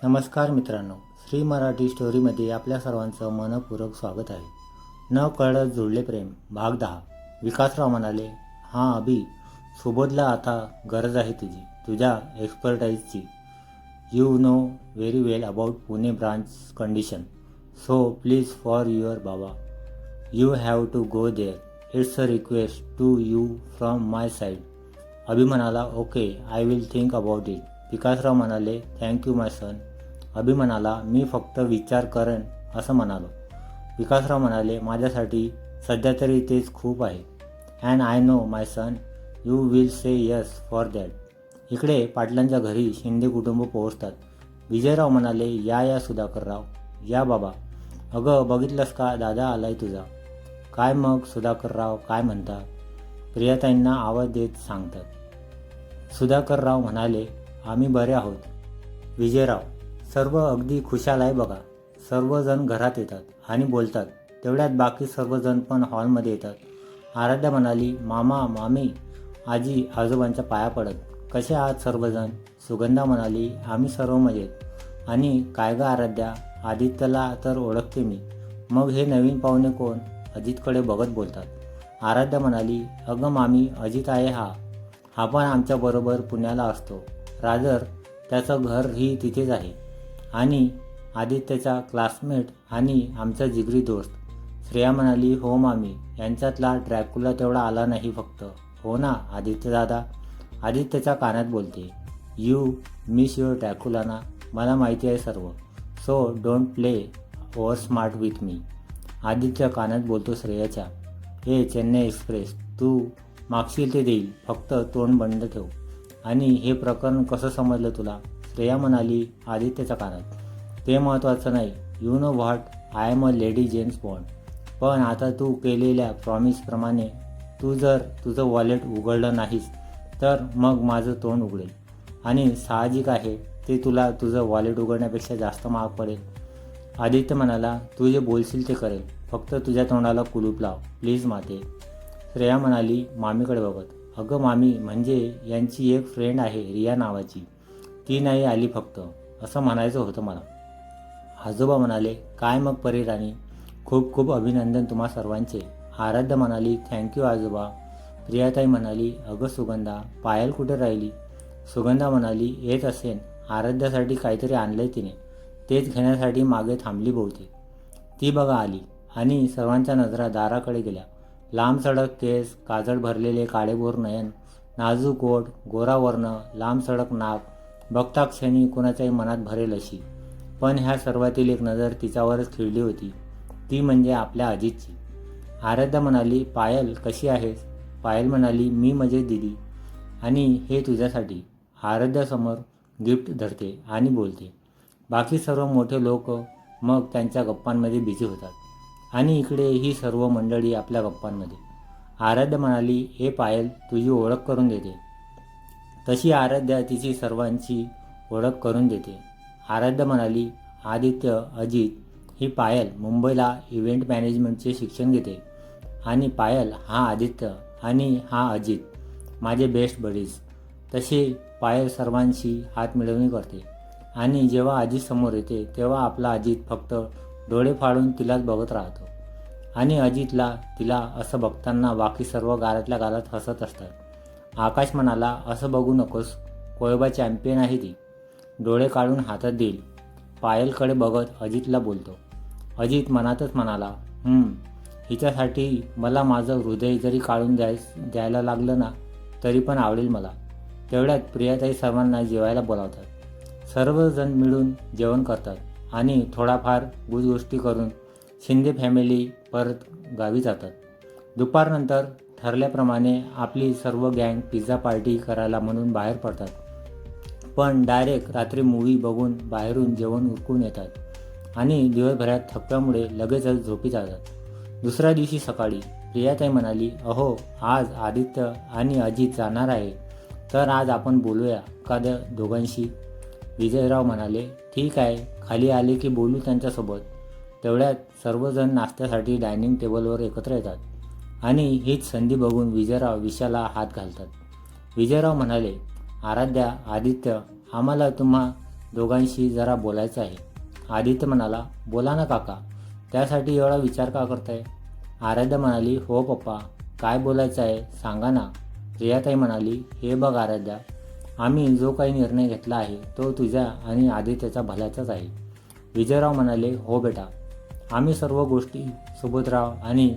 नमस्कार मित्रांनो, श्री मराठी स्टोरीमध्ये आपल्या सर्वांचं मनपूर्वक स्वागत आहे. न कळत जुळले प्रेम भाग 10. विकासराव म्हणाले, हां अभि, सुबोधला आता गरज आहे तुझ्या एक्सपर्टाईजची. You know very well about Pune branch condition, so please for your बाबा you have to go there. It's a request to you from my side. Abhi म्हणाला, okay, I will think about it. Vikasrao म्हणाले, थँक्यू माय सन. अभि म्हणाला, मी फक्त विचार करेन असं म्हणालो. विकासराव म्हणाले, माझ्यासाठी सध्या तरी तेच खूप आहे. And I know my son you will say yes for that. इकडे पाटलांच्या घरी शिंदे कुटुंब पोहोचतात. विजयराव म्हणाले, या सुधाकरराव, या बाबा. अगं बघितलंस का, दादा आलाय तुझा. काय मग सुधाकरराव, काय म्हणता, प्रियाताईंना आवाज देत सांगतात. सुधाकरराव म्हणाले, आम्ही बरे आहोत. विजयराव, सर्व अगदी खुशाल आहे बघा. सर्वजण घरात येतात आणि बोलतात. तेवढ्यात बाकी सर्वजण पण हॉलमध्ये येतात. आराध्या म्हणाली, मामा, मामी, आजी आजोबांच्या पाया पडत. कसे आहात सर्वजण. सुगंधा म्हणाली, आम्ही सर्व मजेत. आणि काय ग आराध्या, आदित्यला तर ओळखते मी, मग हे नवीन पाहुणे कोण. अजितकडे बघत बोलतात. आराध्या म्हणाली, अगं मामी, अजित आहे हा पण आमच्याबरोबर पुण्याला असतो. रादर त्याचं घरही तिथेच आहे. आणि आदित्यचा क्लासमेट आणि आमचा जिगरी दोस्त. श्रेया म्हणाली, हो मामी, यांच्यातला ड्रॅक्युला तेवढा आला नाही फक्त. हो ना आदित्य दादा. आदित्यच्या कानात बोलते, यू मिस युअर ड्रॅक्युला ना. मला माहिती आहे सर्व, so don't play over smart with me. Aditya कानात बोलतो श्रेयाच्या, हे चेन्नई एक्सप्रेस, तू मागशील ते देईल, फक्त तोंड बंद ठेव. आणि हे प्रकरण कसं समजलं तुला. श्रेया म्हणाली आदित्यच्या कानात, ते महत्त्वाचं नाही. You know what, I am a lady James bond. पण आता तू केलेल्या प्रॉमिसप्रमाणे तू जर तुझं वॉलेट उघडलं नाहीस तर मग माझं तोंड उघडेल. आणि साहजिक आहे, ते तुला तुझं वॉलेट उघडण्यापेक्षा जास्त महाग पडेल. आदित्य म्हणाला, तू जे बोलशील ते करेल, फक्त तुझ्या तोंडाला कुलूप लाव प्लीज माते. श्रेया म्हणाली मामीकडे बघत, अगं मामी, म्हणजे यांची एक फ्रेंड आहे रिया नावाची, ती नाही आली फक्त, असं म्हणायचं होतं मला. आजोबा म्हणाले, काय मग परीराणी, खूप खूप अभिनंदन तुम्हा सर्वांचे. आराध्या म्हणाली, थँक्यू आजोबा. प्रियाताई म्हणाली, अगं सुगंधा, पायल कुठे राहिली. सुगंधा म्हणाली, येत असेन, आराध्यासाठी काहीतरी आणलंय तिने, तेच घेण्यासाठी मागे थांबली बहुतेक. ती बघा आली. आणि सर्वांच्या नजरा दाराकडे गेल्या. लांब सडक केस, काजळ भरलेले काळेभोर नयन, नाजूक ओठ, गोरा वर्ण, लांब सडक नाक, बघता क्षणी कुणाच्याही मनात भरेल अशी. पण ह्या सर्वातील एक नजर तिच्यावरच खिळली होती, ती म्हणजे आपल्या अजितची. आराध्या म्हणाली, पायल कशी आहेस. पायल म्हणाली, मी मजेत दीदी, आणि हे तुझ्यासाठी. आराध्यासमोर गिफ्ट धरते आणि बोलते. बाकी सर्व मोठे लोक मग त्यांच्या गप्पांमध्ये बिझी होतात. आणि इकडे ही सर्व मंडळी आपल्या गप्पांमध्ये. आराध्या म्हणाली, हे पायल, तुझी ओळख करून देते. तशी आराध्या तिची सर्वांची ओळख करून देते. आराध्या म्हणाली, आदित्य, अजित, ही पायल मुंबईला इव्हेंट मॅनेजमेंटचे शिक्षण घेते. आणि पायल, हा आदित्य, आणि हा अजित, माझे बेस्ट बडीज. तशी पायल सर्वांशी हात मिळवणी करते. आणि जेव्हा अजित समोर येते तेव्हा आपला अजित फक्त डोळे फाडून तिलाच बघत राहतो. आणि अजितला तिला असं बघताना बाकी सर्व गालातल्या गालात हसत असतात. आकाश म्हणाला, असं बघू नकोस, कोयबा चॅम्पियन आहे ती, डोळे काढून हातात देईल. पायलकडे बघत अजितला बोलतो. अजित मनातच म्हणाला, हिच्यासाठी मला माझं हृदय जरी काढून द्यायला लागलं ना तरी पण आवडेल मला. तेवढ्यात प्रियाताई सर्वांना जेवायला बोलावतात. सर्वजण मिळून जेवण करतात आणि थोडाफार गुजगोष्टी करून शिंदे फॅमिली परत गावी जातात. दुपारनंतर ठरल्याप्रमाणे आपली सर्व गँग पिझ्झा पार्टी करायला म्हणून बाहेर पडतात. पण डायरेक्ट रात्री मूव्ही बघून बाहेरून जेवण उरकून येतात आणि दिवसभरात थकव्यामुळे लगेचच झोपी जातात. दुसऱ्या दिवशी सकाळी प्रियाताई म्हणाली, अहो, आज आदित्य आणि अजित जाणार आहे, तर आज आपण बोलूया का दोघांशी. विजयराव म्हणाले, ठीक आहे, खाली आले की बोलू त्यांच्यासोबत. तेवढ्यात सर्वजण नाश्त्यासाठी डायनिंग टेबलवर एकत्र येतात. आणि हीच संधी बघून विजयराव विषयाला हात घालतात. विजयराव म्हणाले, आराध्या, आदित्य, आम्हाला दोघांशी जरा बोलायचं आहे. आदित्य म्हणाला, बोला ना काका, त्यासाठी एवढा विचार का करताय? आराध्या म्हणाली, हो पप्पा, काय बोलायचं आहे सांगा ना. रियाताई म्हणाली, हे बघ आराध्या, आम्ही जो काही निर्णय घेतला आहे तो तुझ्या आणि आदित्यच्या भल्याचाच आहे. विजयराव म्हणाले, हो बेटा, आम्ही सर्व गोष्टी सुबोधराव आणि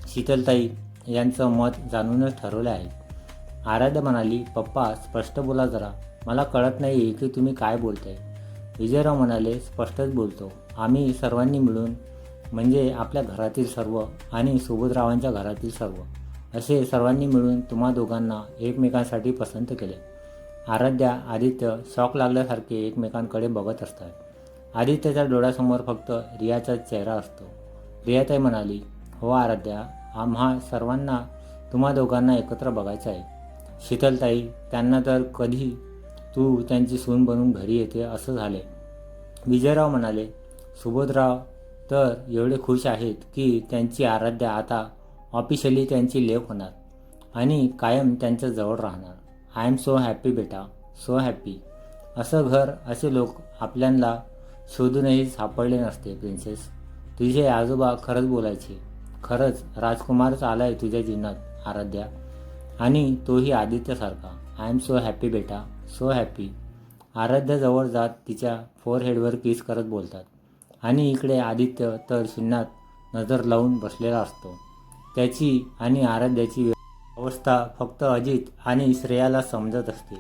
शीतलताई यांचं मत जाणूनच ठरवलं आहे. आराध्या म्हणाली, पप्पा स्पष्ट बोला जरा, मला कळत नाही की तुम्ही काय बोलताय. विजयराव म्हणाले, स्पष्टच बोलतो, आम्ही सर्वांनी मिळून, म्हणजे आपल्या घरातील सर्व आणि सुबोधरावांच्या घरातील सर्व, असे सर्वांनी मिळून तुम्हा दोघांना एकमेकांसाठी पसंत केले. आराध्या आदित्य शॉक लागल्यासारखे एकमेकांकडे बघत असतात. आदित्यच्या डोळ्यासमोर फक्त रियाचा चेहरा असतो. रियाताई म्हणाली, हो आराध्या, आम्हा सर्वांना तुम्हा दोघांना एकत्र बघायचं आहे. शीतलताई, त्यांना तर कधी तू त्यांची सून बनून घरी येते असं झाले. विजयराव म्हणाले, सुबोधराव तर एवढे खुश आहेत की त्यांची आराध्या आता ऑफिशियली त्यांची लेक होणार आणि कायम त्यांच्या जवळ राहणार. आय एम सो हॅपी बेटा, सो हॅपी. असं घर, असे लोक आपल्याला शोधूनही सापडले नसते प्रिन्सेस. तुझे आजोबा खरंच बोलायचे. खरंच राजकुमारच आलाय तुझ्या जीवनात आराध्या, आणि तोही आदित्यसारखा. आय एम सो हॅपी बेटा, सो हॅपी. आराध्याजवळ जात तिच्या फोरहेडवर किस करत बोलतात आणि इकडे आदित्य तर शून्यात नजर लावून बसलेला असतो. त्याची आणि आराध्याची अवस्था फक्त अजित आणि श्रेयाला समजत असते.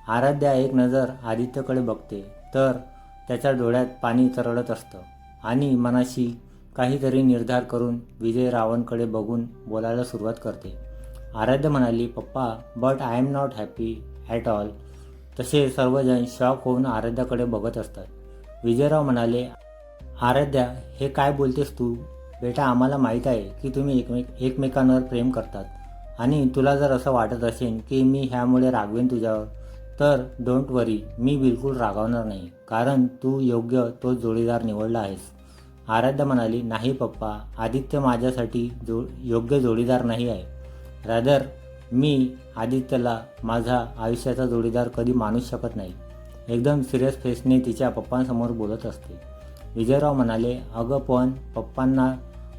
आराध्या एक नजर आदित्यकडे बघते तर त्याच्या डोळ्यात पाणी तरळत असतं आणि मनाशी काहीतरी निर्धार करून विजयरावांकडे बघून बोलायला सुरुवात करते. आराध्या म्हणाली, पप्पा, but I am not happy at all. तसे सर्वजण शॉक होऊन आराध्याकडे बघत असतात. विजयराव म्हणाले, आराध्या, हे काय बोलतेस तू? बेटा, आम्हाला माहीत आहे की तुम्ही एकमेकांवर प्रेम करतात आणि तुला जर असं वाटत असेल की मी ह्यामुळे रागवेन तुझ्यावर, तर डोंट वरी, मी बिलकुल रागावणार नाही, कारण तू योग्य तो जोडीदार निवडला आहेस. आराध्या म्हणाली, नाही पप्पा, आदित्य माझ्यासाठी योग्य जोडीदार नाही आहे. रादर मी आदित्यला माझा आयुष्याचा जोडीदार कधी मानूच शकत नाही. एकदम सिरियस फेसने तिच्या पप्पांसमोर बोलत असते. विजयराव म्हणाले, अगं पण, पप्पांना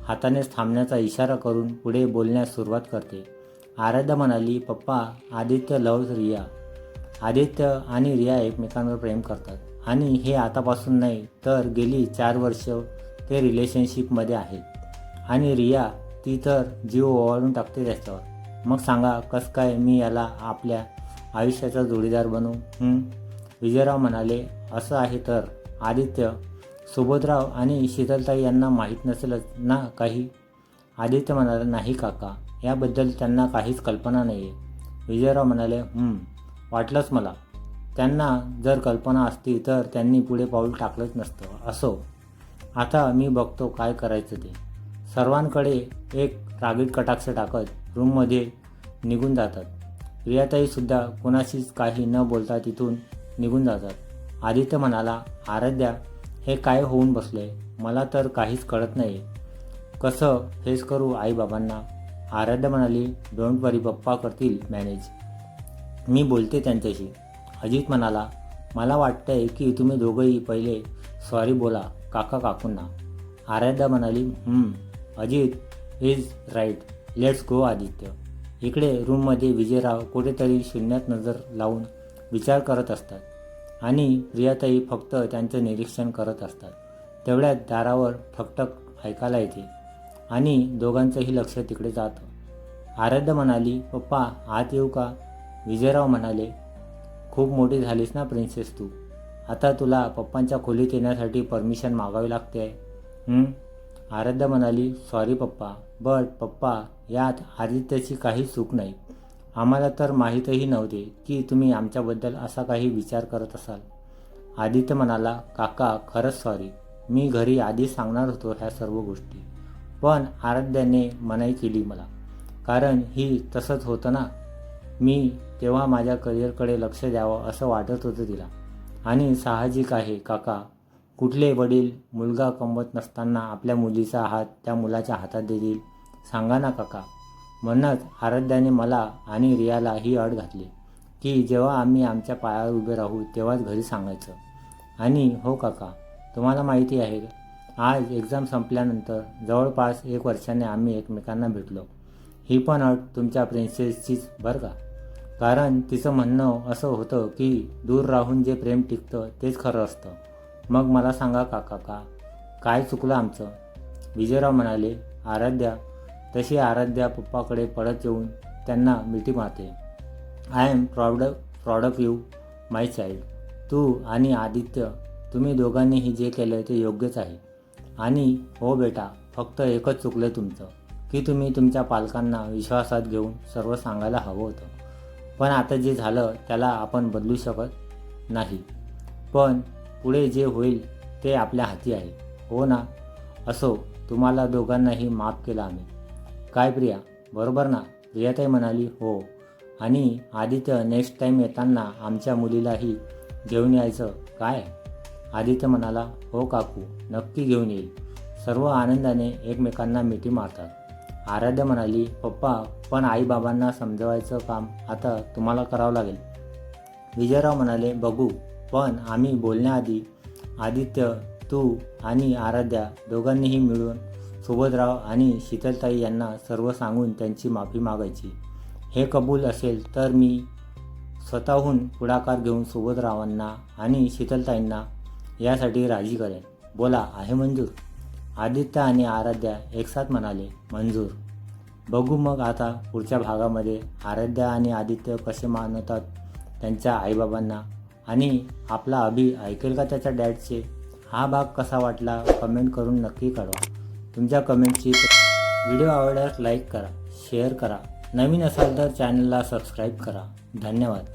हातानेच थांबण्याचा इशारा करून पुढे बोलण्यास सुरुवात करते. आराध्या म्हणाली, पप्पा, आदित्य लव्हज रिया. आदित्य आणि रिया एकमेकांवर प्रेम करतात आणि हे आतापासून नाही तर गेली 4 वर्ष ते रिलेशनशिपमध्ये आहेत आणि रिया ती तर जीव ओवाळून टाकते त्याच्यावर. मग सांगा कसं काय मी याला आपल्या आयुष्याचा जोडीदार बनवू? विजयराव म्हणाले, असं आहे तर आदित्य, सुबोधराव आणि शीतलताई यांना माहीत नसेलच ना काही? आदित्य म्हणाले, नाही काका, याबद्दल त्यांना काहीच कल्पना नाही आहे. विजयराव म्हणाले, वाटलंच मला. त्यांना जर कल्पना असती तर त्यांनी पुढे पाऊल टाकलंच नसतं. असो, आता मी बघतो काय करायचं ते. सर्वांकडे एक रागीट कटाक्ष टाकत रूममध्ये निघून जातात. प्रियाताईसुद्धा कोणाशीच काही न बोलता तिथून निघून जातात. आदित्य म्हणाला, आराध्या, हे काय होऊन बसले? मला तर काहीच कळत नाही. कसं फेस करू आईबाबांना? आराध्या म्हणाली, डोंट वरी, पप्पा करतील मॅनेज. मी बोलते त्यांच्याशी. अजित म्हणाला, मला वाटतंय की तुम्ही दोघंही पहिले सॉरी बोला काका काकूंना. आराध्या म्हणाली, Ajit is right, let's go Aditya. इकडे रूममध्ये विजयराव कुठेतरी शून्यात नजर लावून विचार करत असतात आणि प्रियाताई फक्त त्यांचं निरीक्षण करत असतात. तेवढ्यात दारावर ठकठक ऐकायला येते आणि दोघांचंही लक्ष तिकडे जातं. आराध्या म्हणाली, पप्पा, आत येऊ का? विजयराव म्हणाले, खूप मोठी झालीस ना प्रिन्सेस तू, आता तुला पप्पांच्या खोलीत येण्यासाठी परमिशन मागावी लागते आहे. आराध्या म्हणाली, सॉरी पप्पा, बट पप्पा, यात आदित्यची काही चूक नाही. आम्हाला तर माहीतही नव्हते की तुम्ही आमच्याबद्दल असा काही विचार करत असाल. आदित्य म्हणाला, काका, खरंच सॉरी. मी घरी आधीच सांगणार होतो ह्या सर्व गोष्टी, पण आराध्याने मनाई केली मला, कारण ही तसंच होतं ना. मी तेव्हा माझ्या करिअरकडे लक्ष द्यावं असं वाटत होतं तिला. आणि साहजिक आहे काका, कुठले वडील मुलगा कमवत नसताना आपल्या मुलीचा हात त्या मुलाच्या हातात देतील? सांगा ना काका. म्हणूनच आराध्याने मला आणि रियाला ही अट घातली की जेव्हा आम्ही आमच्या पायावर उभे राहू तेव्हाच घरी सांगायचं. आणि हो काका, तुम्हाला माहिती आहे आज एक्झाम संपल्यानंतर जवळपास 1 वर्षाने आम्ही एकमेकांना भेटलो. ही पण अट तुमच्या प्रिन्सेसचीच बरं का. कारण तिचं म्हणणं असं होतं की दूर राहून जे प्रेम टिकतं तेच खरं असतं. मग मला सांगा काका, काय चुकलं आमचं? विजयराव म्हणाले. आराध्या, तशी आराध्या पप्पाकडे पळत येऊन त्यांना मिठी मारते. I am proud of you my child. तू आणि आदित्य, तुम्ही दोघांनीही जे केलं ते योग्यच आहे. आणि हो बेटा, फक्त एकच चुकलं तुमचं की तुम्ही तुमच्या पालकांना विश्वासात घेऊन सर्व सांगायला हवं होतं. पण आता जे झालं त्याला आपण बदलू शकत नाही. पण पुढे जे होईल ते आपल्या हाती आहे, हो ना? असो, तुम्हाला दोघांनाही माफ केलं आम्ही. काय प्रिया, बरोबर ना? प्रियाताई म्हणाली. हो. आणि आदित्य, नेक्स्ट टाईम येताना आमच्या मुलीलाही घेऊन यायचं काय? आदित्य म्हणाला. हो काकू, नक्की घेऊन येईल. सर्व आनंदाने एकमेकांना मिठी मारतात. आराध्या म्हणाली. पप्पा, पण आईबाबांना समजवायचं काम आता तुम्हाला करावं लागेल. विजयराव म्हणाले. बघू, पण आम्ही बोलण्याआधी आदित्य, तू आणि आराध्या दोघांनीही मिळून सुबोधराव आणि शीतलताई यांना सर्व सांगून त्यांची माफी मागायची. हे कबूल असेल तर मी स्वतःहून पुढाकार घेऊन सुबोधरावांना आणि शीतलताईंना यासाठी राजी करेन. बोला, आहे मंजूर? आदित्य आणि आराध्या एकसाथ म्हणाले. मंजूर. बघू मग आता पुढच्या भागामध्ये आराध्या आणि आदित्य कसे मानवतात त्यांच्या आईबाबांना, आणि आपला अभि ऐकेल का त्याच्या डॅडचे? हा भाग कसा वाटला कमेंट करून नक्की कळवा. तुमच्या कमेंटची. व्हिडिओ आवडल्यास लाईक करा, शेअर करा. नवीन असाल तर चॅनलला सबस्क्राईब करा. धन्यवाद.